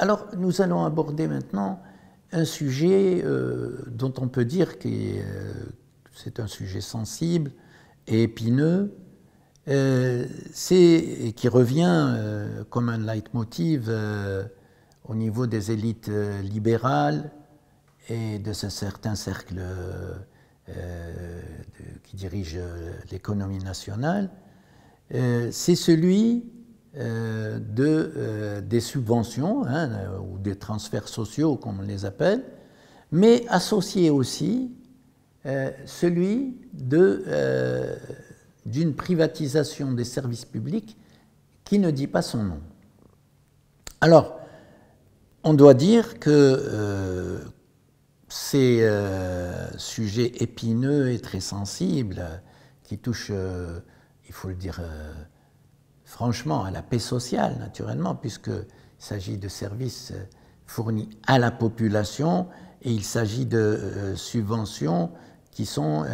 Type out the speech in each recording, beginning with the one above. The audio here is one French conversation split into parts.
Alors, nous allons aborder maintenant un sujet dont on peut dire que c'est un sujet sensible et épineux, qui revient comme un leitmotiv au niveau des élites libérales et de certains cercles qui dirigent l'économie nationale. C'est celui des subventions, ou des transferts sociaux, comme on les appelle, mais associé aussi celui d'une privatisation des services publics qui ne dit pas son nom. Alors, on doit dire que ces sujets épineux et très sensibles, qui touchent, il faut le dire franchement, à la paix sociale, naturellement, puisqu'il s'agit de services fournis à la population et il s'agit de subventions qui sont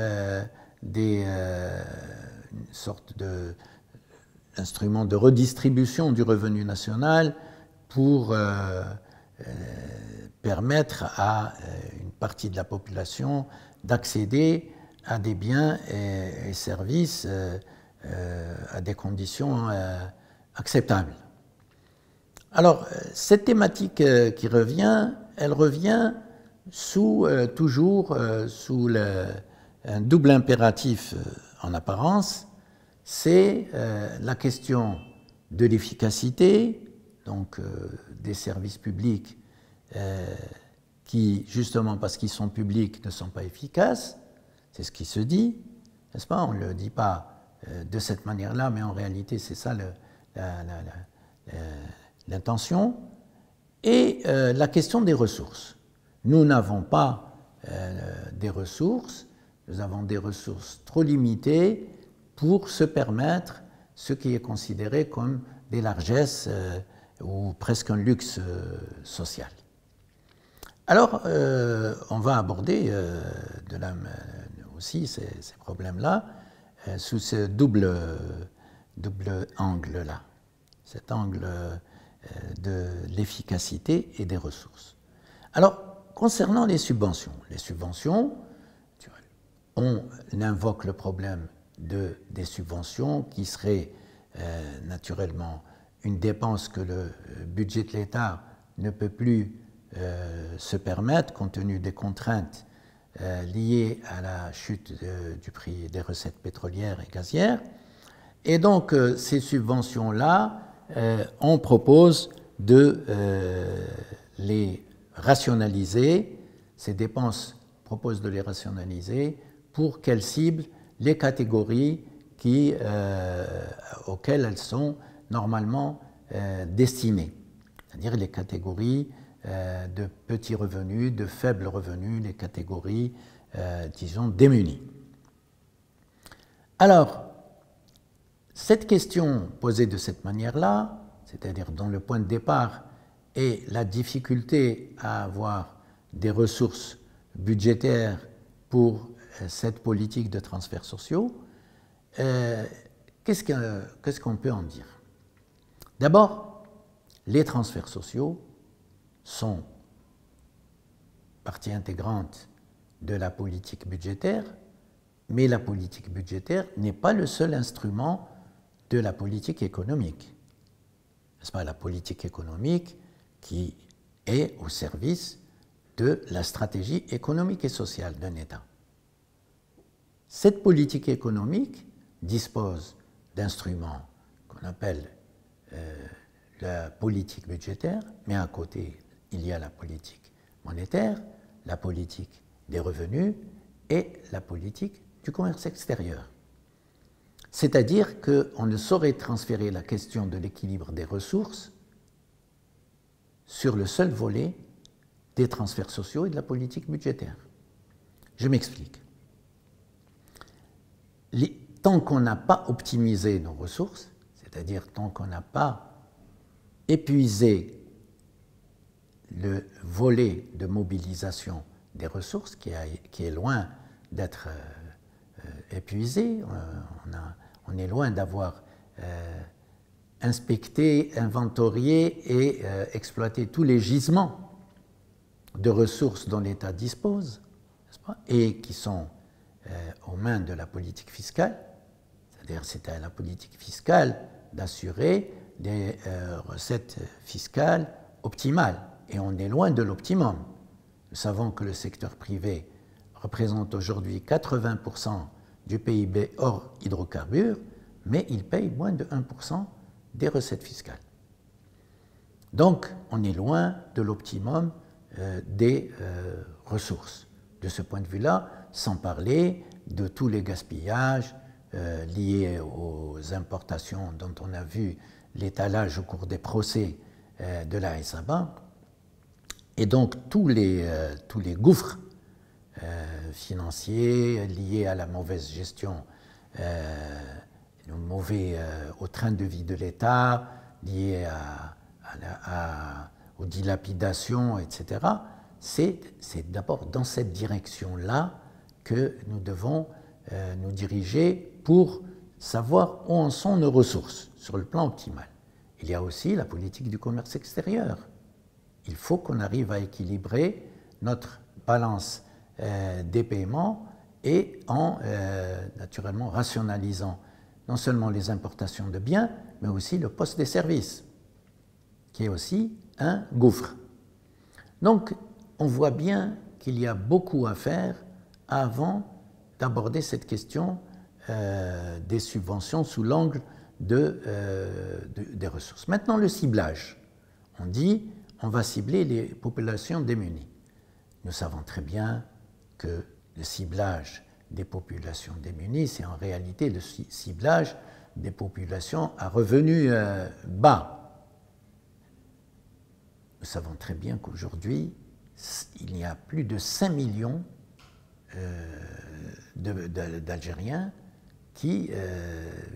une sorte d'instrument de redistribution du revenu national pour permettre à une partie de la population d'accéder à des biens et services à des conditions acceptables. Alors, cette thématique qui revient, elle revient toujours sous un double impératif en apparence, c'est la question de l'efficacité, donc des services publics qui, justement parce qu'ils sont publics, ne sont pas efficaces, c'est ce qui se dit, n'est-ce pas? On ne le dit pas de cette manière-là, mais en réalité, c'est ça l'intention. Et la question des ressources. Nous n'avons pas des ressources, nous avons des ressources trop limitées pour se permettre ce qui est considéré comme des largesses ou presque un luxe social. Alors, on va aborder aussi ces problèmes-là sous ce double angle-là, cet angle de l'efficacité et des ressources. Alors, concernant les subventions, on invoque le problème des subventions qui seraient naturellement une dépense que le budget de l'État ne peut plus se permettre compte tenu des contraintes liées à la chute du prix des recettes pétrolières et gazières. Et donc, ces subventions-là, on propose de les rationaliser, ces dépenses proposent de les rationaliser pour qu'elles ciblent les catégories auxquelles elles sont normalement destinées, c'est-à-dire les catégories de petits revenus, de faibles revenus, les catégories, disons, démunies. Alors, cette question posée de cette manière-là, c'est-à-dire dont le point de départ est la difficulté à avoir des ressources budgétaires pour cette politique de transferts sociaux, qu'est-ce qu'on peut en dire? D'abord, les transferts sociaux sont partie intégrante de la politique budgétaire, mais la politique budgétaire n'est pas le seul instrument de la politique économique. N'est-ce pas? La politique économique qui est au service de la stratégie économique et sociale d'un État. Cette politique économique dispose d'instruments qu'on appelle la politique budgétaire, mais à côté, il y a la politique monétaire, la politique des revenus et la politique du commerce extérieur. C'est-à-dire qu'on ne saurait transférer la question de l'équilibre des ressources sur le seul volet des transferts sociaux et de la politique budgétaire. Je m'explique. Tant qu'on n'a pas optimisé nos ressources, c'est-à-dire tant qu'on n'a pas épuisé le volet de mobilisation des ressources, qui est loin d'être épuisé, on est loin d'avoir inspecter, inventorier et exploiter tous les gisements de ressources dont l'État dispose, n'est-ce pas, et qui sont aux mains de la politique fiscale. C'est-à-dire c'est à la politique fiscale d'assurer des recettes fiscales optimales. Et on est loin de l'optimum. Nous savons que le secteur privé représente aujourd'hui 80% du PIB hors hydrocarbures, mais il paye moins de 1% des recettes fiscales. Donc, on est loin de l'optimum des ressources. De ce point de vue-là, sans parler de tous les gaspillages liés aux importations dont on a vu l'étalage au cours des procès de la SABA, et donc tous les gouffres financiers liés à la mauvaise gestion, au train de vie de l'État, liés aux dilapidations, etc. C'est d'abord dans cette direction-là que nous devons nous diriger pour savoir où en sont nos ressources sur le plan optimal. Il y a aussi la politique du commerce extérieur. Il faut qu'on arrive à équilibrer notre balance des paiements et en naturellement rationalisant non seulement les importations de biens, mais aussi le poste des services, qui est aussi un gouffre. Donc, on voit bien qu'il y a beaucoup à faire avant d'aborder cette question des subventions sous l'angle des ressources. Maintenant, le ciblage. On dit on va cibler les populations démunies. Nous savons très bien que le ciblage des populations démunies, c'est en réalité le ciblage des populations à revenus bas. Nous savons très bien qu'aujourd'hui, il y a plus de 5 millions d'Algériens qui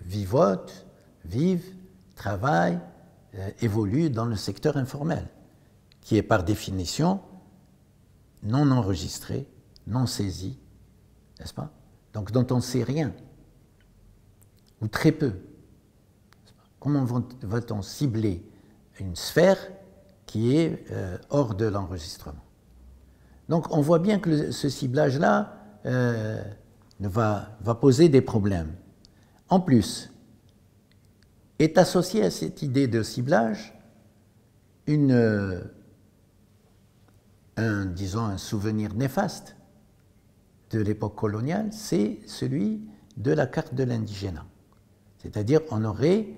vivotent, vivent, travaillent, évoluent dans le secteur informel, qui est par définition non enregistré, non saisi, n'est-ce pas? Donc dont on ne sait rien, ou très peu. Comment va-t-on cibler une sphère qui est hors de l'enregistrement? Donc on voit bien que ce ciblage-là va poser des problèmes. En plus, est associé à cette idée de ciblage disons un souvenir néfaste de l'époque coloniale, c'est celui de la carte de l'indigénat. C'est-à-dire on aurait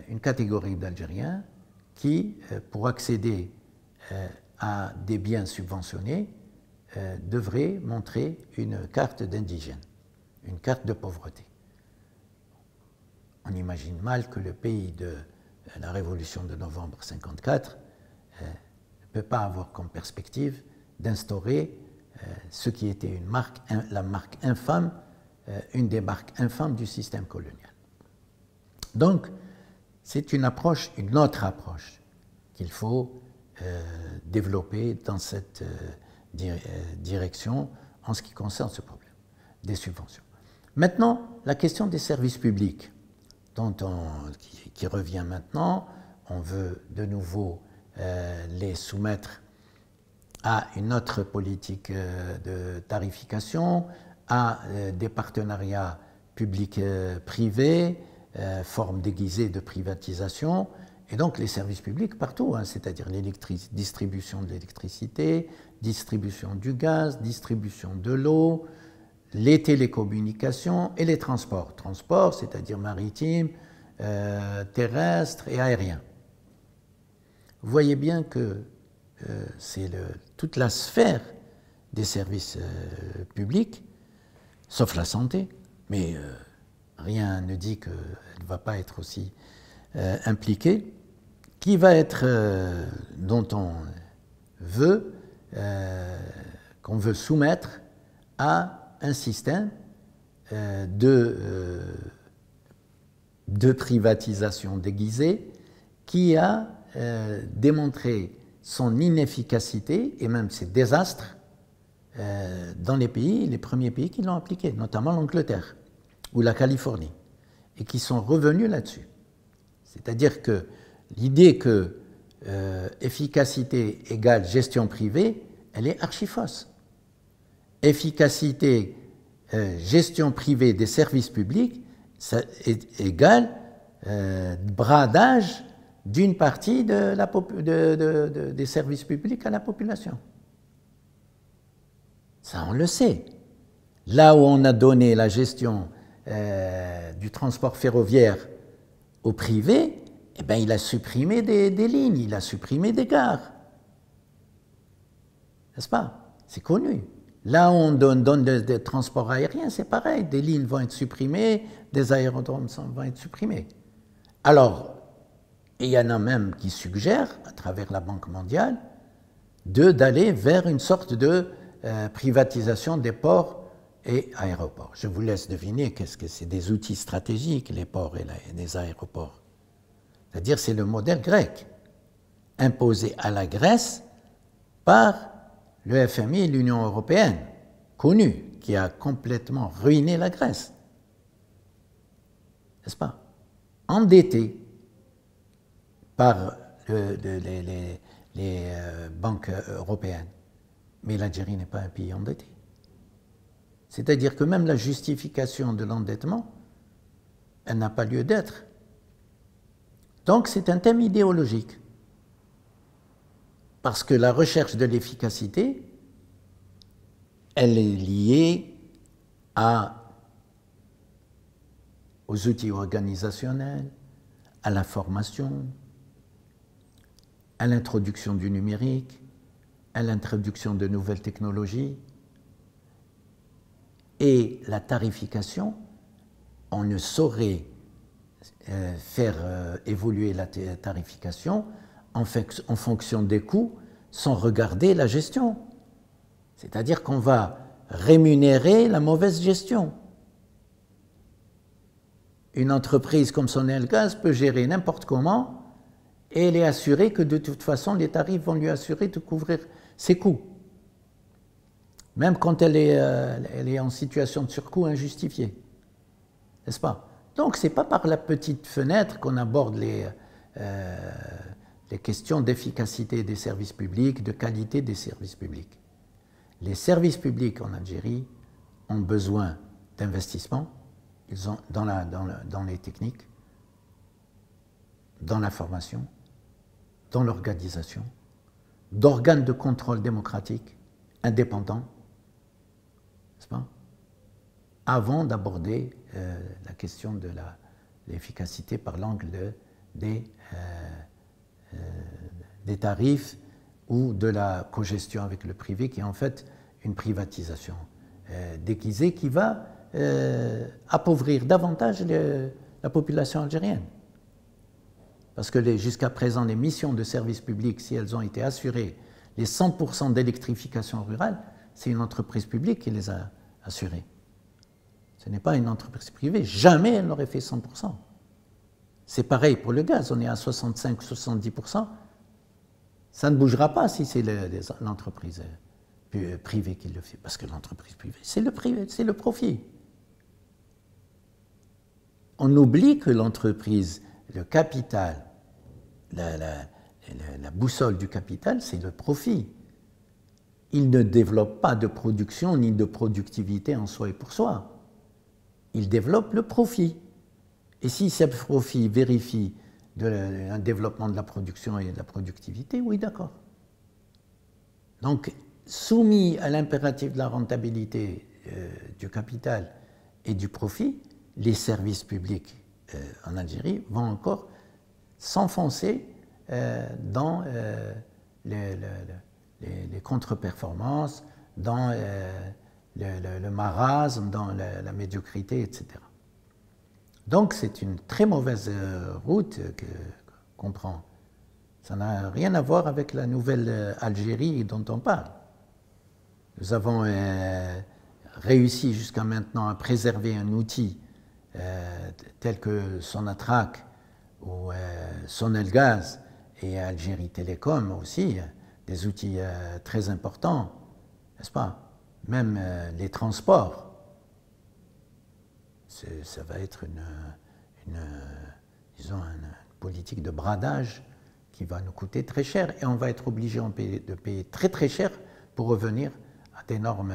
une catégorie d'Algériens qui, pour accéder à des biens subventionnés, devraient montrer une carte d'indigène, une carte de pauvreté. On imagine mal que le pays de la révolution de novembre 1954 ne peut pas avoir comme perspective d'instaurer ce qui était la marque infâme, une des marques infâmes du système colonial. Donc, c'est une autre approche qu'il faut développer dans cette direction en ce qui concerne ce problème des subventions. Maintenant, la question des services publics, qui revient maintenant, on veut de nouveau les soumettre à une autre politique de tarification, à des partenariats publics-privés, forme déguisée de privatisation, et donc les services publics partout, c'est-à-dire distribution de l'électricité, distribution du gaz, distribution de l'eau, les télécommunications et les transports. Transports, c'est-à-dire maritimes, terrestres et aériens. Vous voyez bien que c'est toute la sphère des services publics, sauf la santé, mais rien ne dit qu'elle ne va pas être aussi impliquée, dont on veut, qu'on veut soumettre à un système de privatisation déguisée qui a démontré son inefficacité et même ses désastres dans les premiers pays qui l'ont appliqué, notamment l'Angleterre ou la Californie, et qui sont revenus là-dessus. C'est-à-dire que l'idée que efficacité égale gestion privée, elle est archi-fausse. Efficacité, gestion privée des services publics, ça est égal bradage d'une partie des services publics à la population. Ça, on le sait. Là où on a donné la gestion du transport ferroviaire au privé, eh bien, il a supprimé des lignes, il a supprimé des gares. N'est-ce pas? C'est connu. Là où on donne des transports aériens, c'est pareil. Des lignes vont être supprimées, des aérodromes vont être supprimés. Alors, il y en a même qui suggèrent, à travers la Banque mondiale, d'aller vers une sorte de privatisation des ports et aéroports. Je vous laisse deviner qu'est-ce que c'est des outils stratégiques, les ports et les aéroports. C'est-à-dire c'est le modèle grec, imposé à la Grèce par le FMI et l'Union européenne, connu, qui a complètement ruiné la Grèce. N'est-ce pas? Endetté par les banques européennes. Mais l'Algérie n'est pas un pays endetté. C'est-à-dire que même la justification de l'endettement, elle n'a pas lieu d'être. Donc c'est un thème idéologique. Parce que la recherche de l'efficacité, elle est liée aux outils organisationnels, à la formation, à l'introduction du numérique, à l'introduction de nouvelles technologies. Et la tarification, on ne saurait faire évoluer la tarification en fonction des coûts sans regarder la gestion. C'est-à-dire qu'on va rémunérer la mauvaise gestion. Une entreprise comme Sonelgaz peut gérer n'importe comment et elle est assurée que de toute façon les tarifs vont lui assurer de couvrir ses coûts. Même quand elle est en situation de surcoût injustifié. N'est-ce pas? Donc ce n'est pas par la petite fenêtre qu'on aborde les questions d'efficacité des services publics, de qualité des services publics. Les services publics en Algérie ont besoin d'investissements dans les techniques, dans la formation, dans l'organisation, d'organes de contrôle démocratique indépendants, n'est-ce pas? Avant d'aborder la question de l'efficacité par l'angle des tarifs ou de la cogestion avec le privé, qui est en fait une privatisation déguisée qui va appauvrir davantage la population algérienne. Parce que jusqu'à présent, les missions de service public, si elles ont été assurées, les 100% d'électrification rurale, c'est une entreprise publique qui les a assurées. Ce n'est pas une entreprise privée. Jamais elle n'aurait fait 100%. C'est pareil pour le gaz. On est à 65-70%. Ça ne bougera pas si c'est l'entreprise privée qui le fait. Parce que l'entreprise privée, c'est le profit. On oublie que l'entreprise, le capital, la boussole du capital, c'est le profit. Il ne développe pas de production ni de productivité en soi et pour soi. Il développe le profit. Et si ce profit vérifie un développement de la production et de la productivité, oui, d'accord. Donc, soumis à l'impératif de la rentabilité du capital et du profit, les services publics en Algérie vont encore s'enfoncer dans les contre-performances, dans le marasme, dans la médiocrité, etc. Donc c'est une très mauvaise route qu'on prend. Ça n'a rien à voir avec la nouvelle Algérie dont on parle. Nous avons réussi jusqu'à maintenant à préserver un outil tel que Sonatrach ou Sonelgaz et Algérie Télécom aussi, des outils très importants, n'est-ce pas? Même les transports, ça va être une politique de bradage qui va nous coûter très cher et on va être obligé de payer très très cher pour revenir à des normes,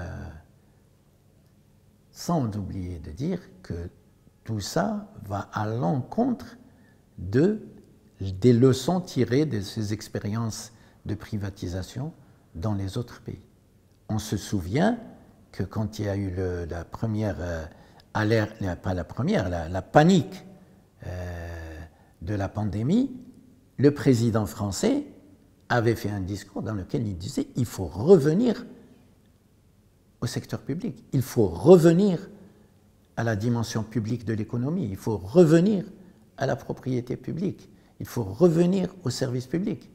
sans oublier de dire que tout ça va à l'encontre des leçons tirées de ces expériences de privatisation dans les autres pays. On se souvient que quand il y a eu la première alerte, pas la première, la panique de la pandémie, le président français avait fait un discours dans lequel il disait il faut revenir au secteur public, il faut revenir à la dimension publique de l'économie, il faut revenir à la propriété publique, il faut revenir au service public.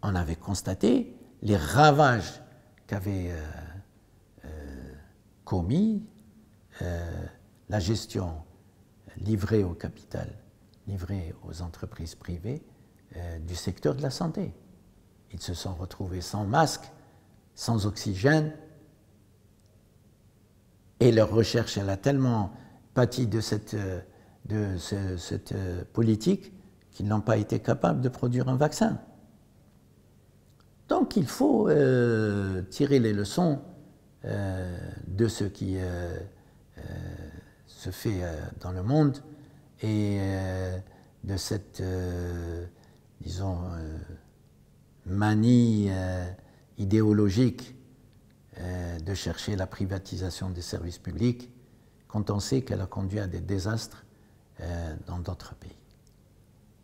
On avait constaté les ravages qu'avait commis la gestion livrée au capital, livrée aux entreprises privées du secteur de la santé. Ils se sont retrouvés sans masque, sans oxygène, et leur recherche, elle a tellement pâti de cette politique qu'ils n'ont pas été capables de produire un vaccin. Donc il faut tirer les leçons de ce qui se fait dans le monde et de cette, disons, manie idéologique de chercher la privatisation des services publics quand on sait qu'elle a conduit à des désastres dans d'autres pays.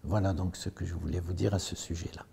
Voilà donc ce que je voulais vous dire à ce sujet-là.